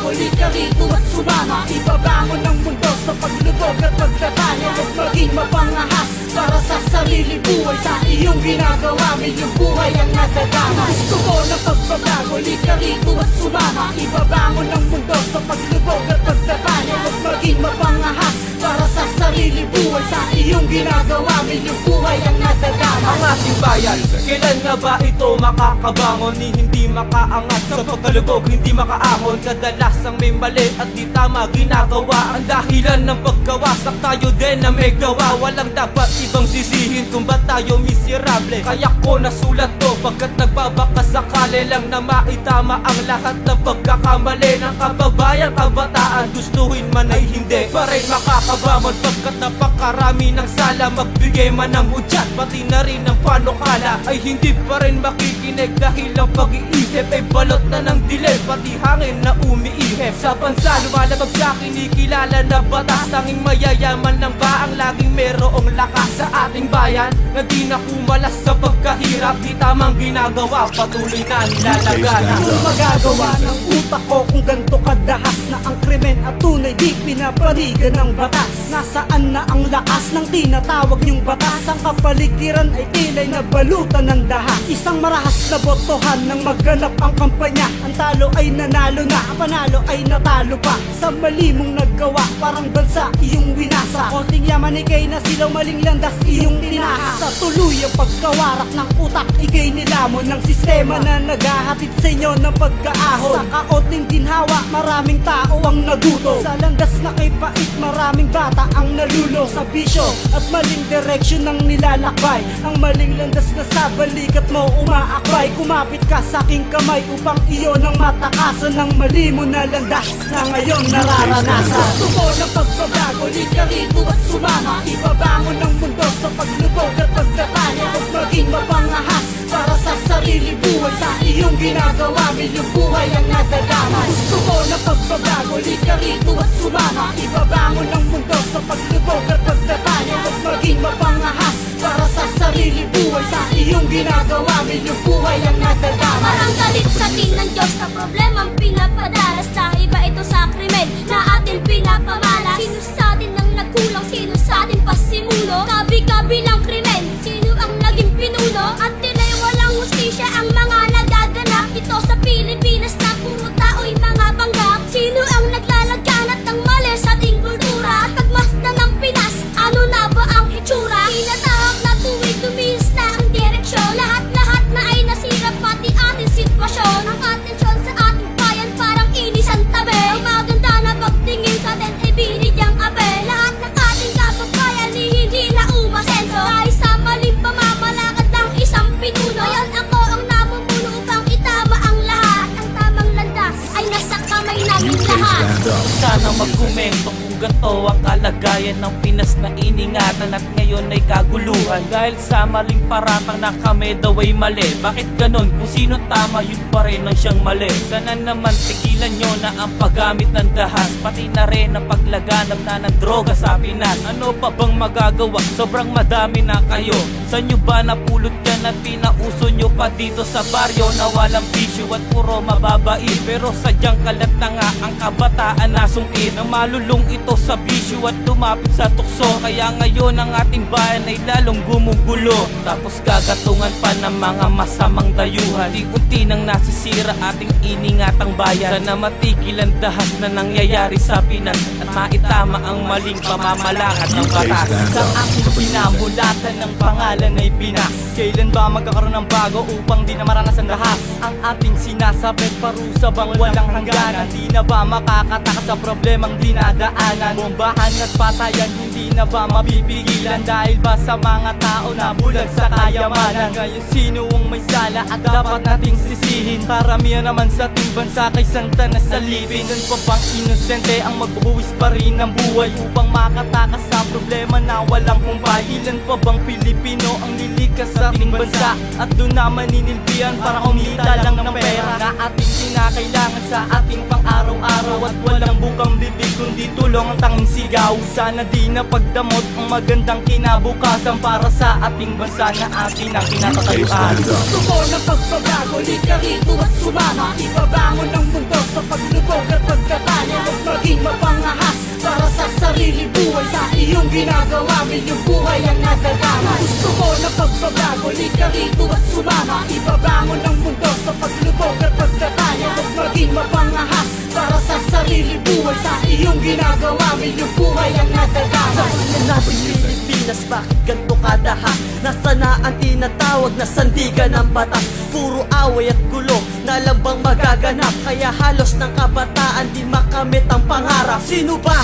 pagbabago, lika rito at sumama. Ibabangon ng mundo sa paglubog at pagtatanya. Huwag maging mapangahas para sa sarili buhay. Sa iyong ginagawa, milyong buhay ang nadadama. Gusto ko ng pagbabago, lika rito at sumama. Ibabangon ng mundo sa paglubog at pagtatanya. Huwag maging mapangahas para sa sarili buhay. Sa iyong ginagawa, milyong buhay ang nadadama. Ang ating bayan, kailan na ba ito makakabangon? Ni hindi makaangat sa pagkalubog, hindi makaahon. Kadalasang may mali at di tama ginagawa. Ang dahilan ng pagkawasak, tayo din na may gawa. Walang dapat ibang sisihin kung ba't tayo miserable. Kaya ko nasulat to pagkat nagbabaka sakali lang na maitama ang lahat ng pagkakamali ng kababayan, kabataan. Gustuhin man ay hindi pa rin makakabangon pagkat napakarami ng sala. Magbigay man ng hudyat, pati na rin ng panukala, ay hindi pa rin makikinig dahil ang pag-iisip ay balot na ng dilim, pati hangin na umiihip. Sa bansa lumalabag sa kinikilala na batas, tanging mayayaman lang ba ang laging merong lakas sa ating bayan na di na kumalas sa pagkahirap? Di tamang ginagawa, patuloy na nilalagana. Kung magagawa ng utak ko kung ganto kadahas na ang krimen at tunay di pinapanigan ng batas. Nasaan na ang lakas ng tinatawag niyong batas? Ang kapaligiran ay tilay na balutan ng dahas. Isang marahas na botohan nang magganap ang kampanya. Ang talo ay nanalo na, ang panalo ay natalo pa. Sa mali mong naggawa, parang bansa iyong winasa. Konting yaman ikay na silaw, maling landas iyong tinahas. Sa tuloy ang pagkawarak ng utak, ikay nilamon ng sistema na naghahatid sa inyo ng pagkaahon. Sa kaoting ginhawa, maraming tao ang naguto. Sa landas na kay pait, maraming bata ang nalulo. Sa bisyo at maling direksyon ng nilalakbay, ang maling landas na sa balikat mo umaakbay. Kumapit ka sa aking kamay upang iyon ang matakasan ng mali mo na landas na ngayon nararanasan. Gusto ko ng pagbabago, lika rito at sumama. Ibabangon ng mundo sa paglubog at pagtatanya. Huwag maging mapangahas para sa sarili buhay. Sa iyong ginagawa, milyong buhay ang nadadama. Gusto ko ng pagbabago, lika rito at sumama. Ibabangon ng mundo sa paglubog at pagtatanya. Huwag maging mapangahas para sa sarili buhay. Sa iyong ginagawa, milyong buhay ang nadadama. Parang galit sa atin ng Diyos sa problemang pinapadalas. Na iba ito sa krimen na atin pinapamalas. Sino sa atin ang nagkulang, sino sa atin pasimulo? Kabi-kabi lang krimen, sino ang naging pinuno? At tila'y walang hustisya ang mga nagaganap dito sa Pilipinas na puro tao'y mga panggap. Sino ang naglalaganat ng mali sa ating kultura? At pagmasdan ng Pinas, ano na ba ang itsura? Tinatahak na tuwid, tumis na ang direksyon. Lahat-lahat na ay nasira, pati ating sitwasyon. Ang atensyon sa ating bayan parang inisan tabi. Ang maganda na pagtingin sa atin ay binigyang abe. Lahat ng ating kababayan ay hindi na umasenso dahil sa maling pamamalakad ng isang pinuno. Ngayon ako ang namumuno upang itama ang lahat. Ang tamang landas ay nasa kamay namin lahat. Sana magkomento kung ganito ang kalagayan ng Pinas na iningatan at ngayon ay kaguluhan dahil sa maling paratang na kami daw ay mali. Bakit ganon? Kung sino tama, yun pa rin ang siyang mali. Sana naman tigilan nyo na ang paggamit ng dahas, pati na rin ang paglaganap na ng droga sa Pinas. Ano pa bang magagawa? Sobrang madami na kayo. Saan nyo ba napulot yan at pinauso nyo pa dito sa baryo na walang bisyo at puro mababait? Pero sadyang kalat na nga ang kabataan na sungkit na malulung ito sa bisyo at lumapit sa tukso. Kaya ngayon ang ating bayan ay lalong gumugulo. Tapos gagatungan pa ng mga masamang dayuhan. Unti-unti nang nasisira ating iningatang bayan. Sana matigil ang dahas na nangyayari sa Pinas at maitama ang maling pamamalakad ng batas. Sa aking pinamulatan ng pangalan ay Pinas. Kailan ba magkakaroon ng bago upang di na maranas ang dahas? Ang ating sinasabit parusa bang walang hangganan? Di na ba makakatakas sa problemang dinadaanan? Bombahan at patayan hindi na ba mapipigilan? Dahil ba sa mga tao na bulag sa kayamanan? Ngayon sino ang may sala at dapat nating sisihin? Karamihan naman sa ating bansa kay santa na salipin. Doon pa bang inosente ang magbubuwis pa rin ang buhay upang makatakas sa problema na walang humpay. Ilan pa bang Pilipino ang nilikas sa ating bansa at doon na maninilbihan para kumita lang ng pera na ating kinakailangan sa ating pang-araw-araw at walang bukang bibig kundi tulong ang tanging sigaw. Sana di na pagdamot ang magandang kinabukasan para sa ating bansa na atin ang kinatatayuan. Gusto ko ng pagbabago, lika rito at sumama. Ibabangon ng mundo sa paglubog at pagkatanya. Huwag maging mapangahas para sa sarili buhay. Sa iyong ginagawa, milyong buhay ang nadadama. Gusto ko ng pagbabago, lika rito at sumama. Ibabangon ng mundo sa paglubog at pagkatanya. Huwag maging mapangahas para sa sarili buhay. Sa iyong ginagawa, milyong buhay ang nadadama. Sa nating Pilipinas, bakit ganito kadahas? Nasa na ang tinatawag na sandigan ng batas? Puro away at gulo na lang bang magaganap? Kaya halos ng kabataan di makamit ang pangarap. Sino ba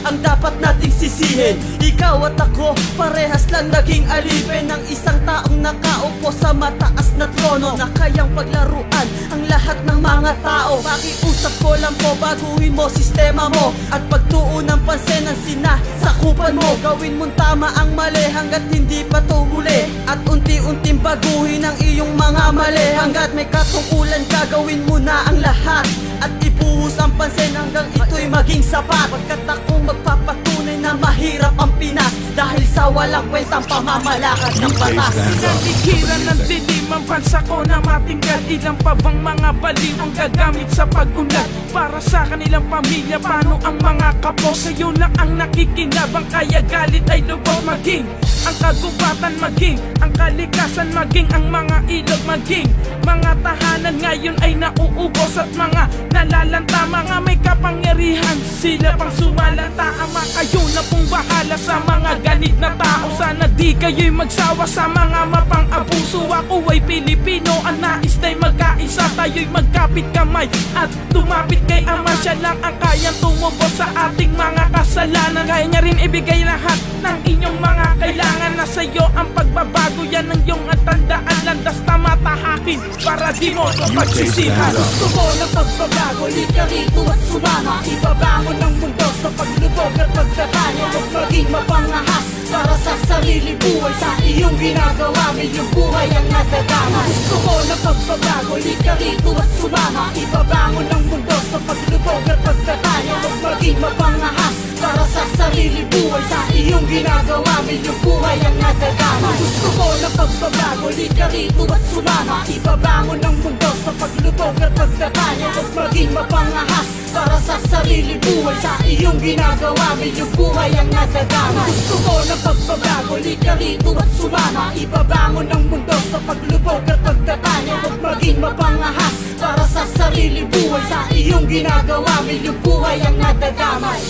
ang dapat nating sisihin? Ikaw at ako, parehas lang naging alipin ng isang taong nakaupo sa mataas na trono na kayang paglaruan ang lahat ng mga tao. Pakiusap ko lang po, baguhin mo sistema mo at pagtuon ng pansin ang sinasakupan mo. Gawin mong tama ang mali hanggat hindi pa to huli, at unti-unting baguhin ang iyong mga mali. Hanggat may katungkulan, gagawin mo na ang lahat at ibuhos ang pansin hanggang ito'y maging sapat. Pagkat akong magpapatunay na mahirap ang Pinas dahil sa walang kwentang pamamalakad ng batas. Sinalikiran ng dilim ang bansa ko na matingkad. Ilang pa bang mga baliw ang gagamit sa pag-unlad para sa kanilang pamilya? Paano ang mga kapo? Sa'yo lang ang nakikinabang, kaya galit ay lubos. Maging ang kagubatan, maging ang kalikasan, maging ang mga ilog, maging mga tahanan ngayon ay nauubos at mga nalalanta, mga may kapangyarihan sila pang sumalanta. Ama, kayo na pong bahala sa mga ganit na tao. Sana di kayo'y magsawa sa mga mapang-abuso. Ako ay Pilipino, ang nais na'y magkaisa. Tayo'y magkapit kamay at tumapit kay Ama. Siya lang ang kayang tumubos sa ating mga kasalanan. Kaya niya rin ibigay lahat ng inyong mga kailangan. Nasa iyo ang pagbabago, yan ang iyong at tandaan. Landas tama tahakin para di mo ito pagsisihan. Gusto ko ng pagbabago, lika rito at sumama. Ibabangon ng mundo sa paglubog at pagtatanya. Huwag maging mapangahas para sa sarili buhay. Sa iyong ginagawa, milyong buhay ang nadadama. Gusto ko ng pagbabago, lika rito at sumama. Ibabangon ng mundo sa paglubog at pagtatanya. Huwag maging mapangahas para sa sarili buhay. Sa iyong ginagawa, milyong buhay ang nadadama. Gusto ko ng pagbabago, lika rito at sumama. Ibabangon ng mundo sa paglubog at pagtatanya. Huwag maging mapangahas para sa sarili buhay. Sa iyong ginagawa, milyong buhay ang nadadama. Gusto ko ng pagbabago, lika rito at sumama. Ibabangon ng mundo sa paglubog at pagtatanya. Huwag maging mapangahas para sa sarili buhay. Sa iyong ginagawa, milyong buhay ang nadadamay.